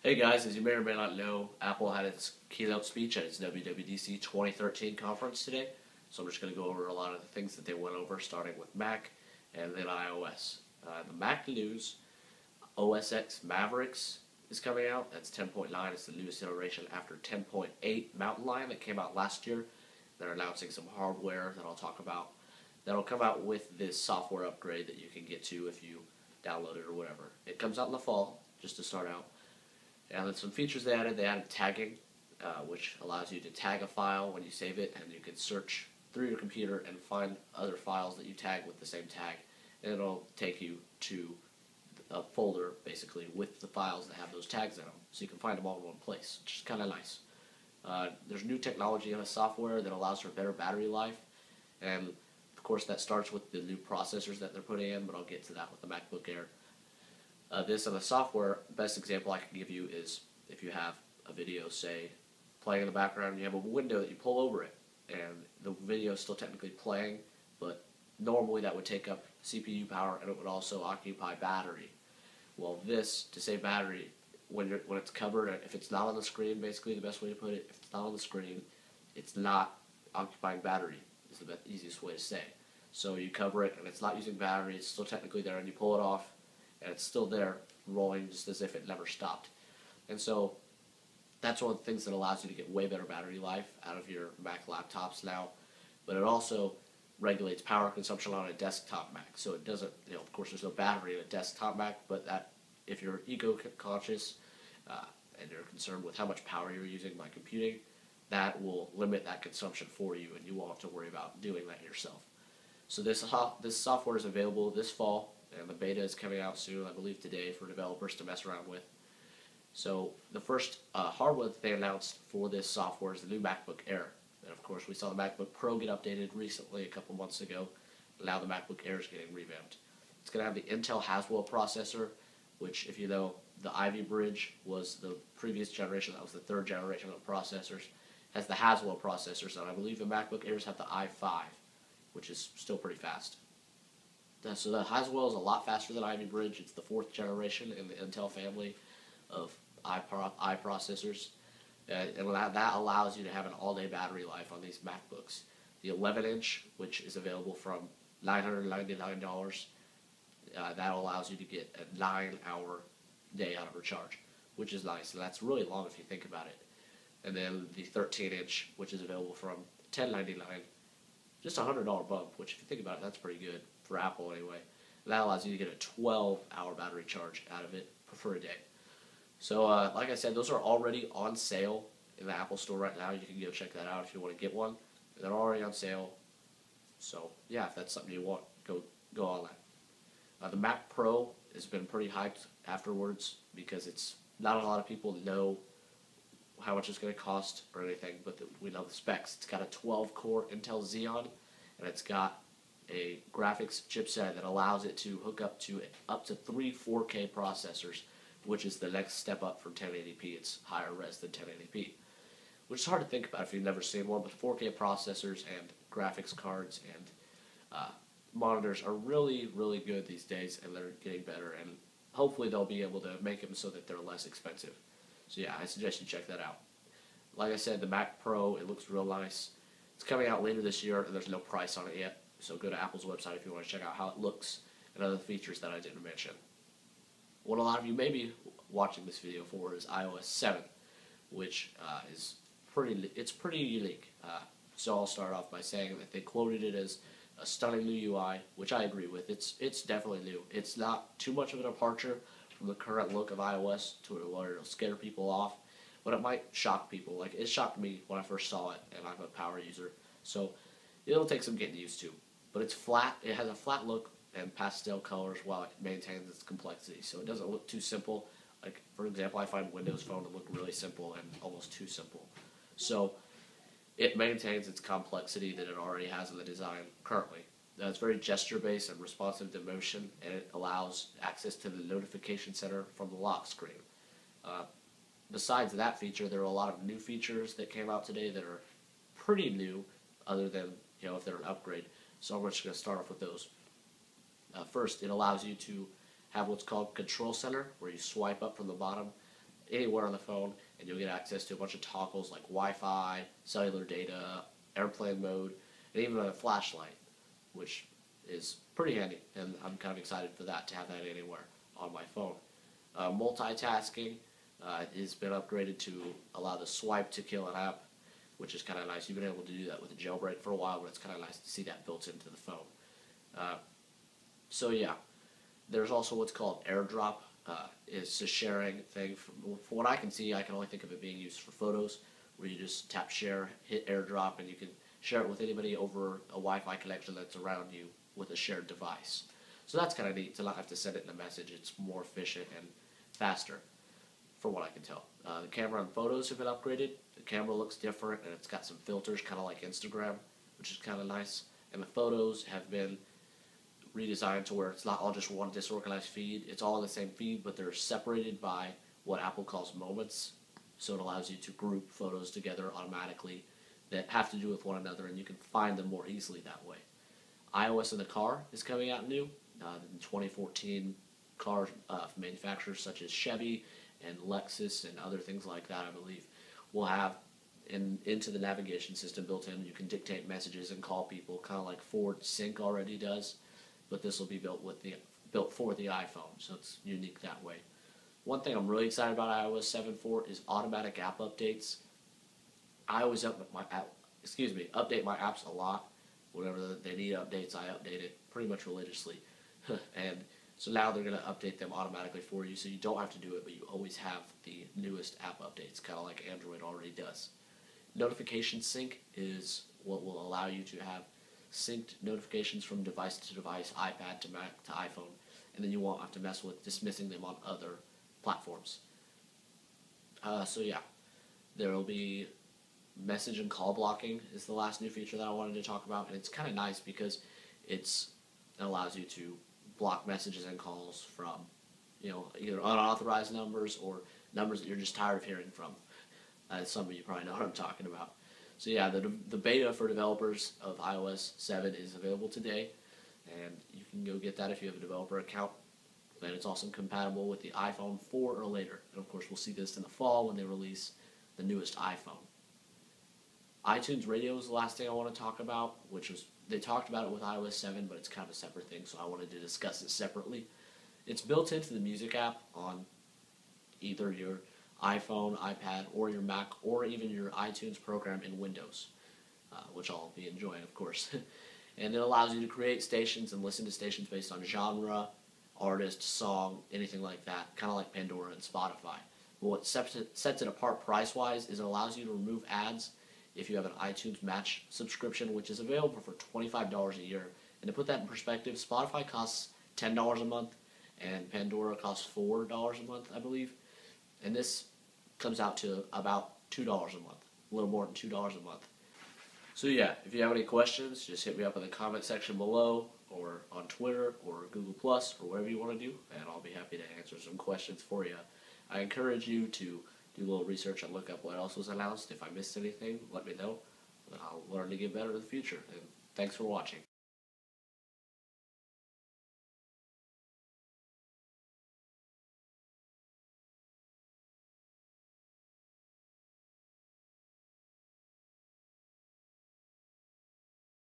Hey guys, as you may or may not know, Apple had its keynote speech at its WWDC 2013 conference today. So I'm just going to go over a lot of the things that they went over, starting with Mac and then iOS. The Mac news, OS X Mavericks is coming out. That's 10.9. It's the newest iteration after 10.8 Mountain Lion that came out last year. They're announcing some hardware that I'll talk about. That'll come out with this software upgrade that you can get to if you download it or whatever. It comes out in the fall, just to start out. And then some features they added tagging, which allows you to tag a file when you save it, and you can search through your computer and find other files that you tag with the same tag, and it'll take you to a folder, basically, with the files that have those tags in them, so you can find them all in one place, which is kind of nice. There's new technology in the software that allows for better battery life, and of course that starts with the new processors that they're putting in, but I'll get to that with the MacBook Air. This on the software, best example I can give you is if you have a video, say, playing in the background, and you have a window that you pull over it, and the video is still technically playing, but normally that would take up CPU power, and it would also occupy battery. Well, this, to save battery, when it's covered, if it's not on the screen, basically the best way to put it, if it's not on the screen, it's not occupying battery, is the easiest way to say. So you cover it, and it's not using battery, it's still technically there, and you pull it off, and it's still there, rolling just as if it never stopped. And so that's one of the things that allows you to get way better battery life out of your Mac laptops now. But it also regulates power consumption on a desktop Mac. So it doesn't, of course there's no battery in a desktop Mac, but that if you're eco-conscious and you're concerned with how much power you're using by computing, that will limit that consumption for you, and you won't have to worry about doing that yourself. So this software is available this fall, and the beta is coming out soon, I believe today, for developers to mess around with. So the first hardware that they announced for this software is the new MacBook Air. And of course we saw the MacBook Pro get updated recently, a couple months ago. Now the MacBook Air is getting revamped. It's going to have the Intel Haswell processor, which, if you know, the Ivy Bridge was the previous generation. That was the third generation of processors. It has the Haswell processors, and I believe the MacBook Airs have the i5, which is still pretty fast. So the Haswell is a lot faster than Ivy Bridge. It's the fourth generation in the Intel family of i processors. And that allows you to have an all-day battery life on these MacBooks. The 11-inch, which is available from $999, that allows you to get a 9-hour day out of recharge, which is nice. And that's really long if you think about it. And then the 13-inch, which is available from $1099, just a $100 bump, which if you think about it, that's pretty good for Apple anyway. And that allows you to get a 12-hour battery charge out of it for a day. So like I said, those are already on sale in the Apple Store right now. You can go check that out if you want to get one. They're already on sale. So yeah, if that's something you want, go on that. The Mac Pro has been pretty hyped afterwards because it's not a lot of people know how much it's going to cost or anything, but we know the specs. It's got a 12-core Intel Xeon, and it's got a graphics chipset that allows it to hook up to three 4K processors, which is the next step up from 1080p. It's higher res than 1080p, which is hard to think about if you've never seen one, but 4K processors and graphics cards and monitors are really, really good these days, and they're getting better, and hopefully they'll be able to make them so that they're less expensive. So yeah, I suggest you check that out. Like I said, the Mac Pro, it looks real nice. It's coming out later this year, and there's no price on it yet. So go to Apple's website if you want to check out how it looks and other features that I didn't mention. What a lot of you may be watching this video for is iOS 7, which is pretty unique. So I'll start off by saying that they quoted it as a stunning new UI, which I agree with. It's definitely new. It's not too much of a departure from the current look of iOS to where it'll scare people off, but it might shock people. Like, it shocked me when I first saw it, and I'm a power user, so it'll take some getting used to. But it's flat. It has a flat look and pastel colors while it maintains its complexity, so it doesn't look too simple. Like, for example, I find Windows Phone to look really simple and almost too simple. So it maintains its complexity that it already has in the design currently. It's very gesture-based and responsive to motion, and it allows access to the notification center from the lock screen. Besides that feature, there are a lot of new features that came out today that are pretty new, other than if they're an upgrade. So I'm just going to start off with those. First, it allows you to have what's called Control Center, where you swipe up from the bottom, anywhere on the phone, and you'll get access to a bunch of toggles like Wi-Fi, cellular data, airplane mode, and even a flashlight, which is pretty handy, and I'm kind of excited for that, to have that anywhere on my phone. Multitasking has been upgraded to allow the swipe to kill an app, which is kind of nice. You've been able to do that with a jailbreak for a while, but it's kind of nice to see that built into the phone. So yeah, there's also what's called AirDrop. It's a sharing thing. From what I can see, I can only think of it being used for photos, where you just tap share, hit AirDrop, and you can share it with anybody over a Wi-Fi connection that's around you with a shared device. So that's kind of neat to not have to send it in a message. It's more efficient and faster, from what I can tell. The camera and photos have been upgraded. The camera looks different, and it's got some filters, kind of like Instagram, which is kind of nice. And the photos have been redesigned to where it's not all just one disorganized feed. It's all in the same feed, but they're separated by what Apple calls moments. So it allows you to group photos together automatically that have to do with one another, and you can find them more easily that way. iOS in the car is coming out new. In 2014, car manufacturers such as Chevy and Lexus and other things like that, I believe, will have into the navigation system built in. You can dictate messages and call people, kind of like Ford Sync already does, but this will be built for the iPhone, so it's unique that way. One thing I'm really excited about iOS 7 for is automatic app updates. I always update my apps a lot. Whenever they need updates, I update it pretty much religiously. And so now they're going to update them automatically for you, so you don't have to do it, but you always have the newest app updates, kind of like Android already does. Notification sync is what will allow you to have synced notifications from device to device, iPad to Mac to iPhone, and then you won't have to mess with dismissing them on other platforms. So yeah, there will be message and call blocking is the last new feature that I wanted to talk about, and it's kind of nice because it allows you to block messages and calls from, either unauthorized numbers or numbers that you're just tired of hearing from. Some of you probably know what I'm talking about. So yeah, the beta for developers of iOS 7 is available today, and you can go get that if you have a developer account. And it's also compatible with the iPhone 4 or later. And of course, we'll see this in the fall when they release the newest iPhone. iTunes Radio is the last thing I want to talk about, they talked about it with iOS 7, but it's kind of a separate thing, so I wanted to discuss it separately. It's built into the Music app on either your iPhone, iPad, or your Mac, or even your iTunes program in Windows, which I'll be enjoying, of course. And it allows you to create stations and listen to stations based on genre, artist, song, anything like that, kind of like Pandora and Spotify. But what sets it apart price-wise is it allows you to remove ads if you have an iTunes Match subscription, which is available for $25 a year. And to put that in perspective, Spotify costs $10 a month, and Pandora costs $4 a month, I believe. And this comes out to about $2 a month, a little more than $2 a month. So yeah, if you have any questions, just hit me up in the comment section below, or on Twitter, or Google+, or whatever you want to do, and I'll be happy to answer some questions for you. I encourage you to do a little research and look up what else was announced. If I missed anything, let me know. I'll learn to get better in the future. And thanks for watching.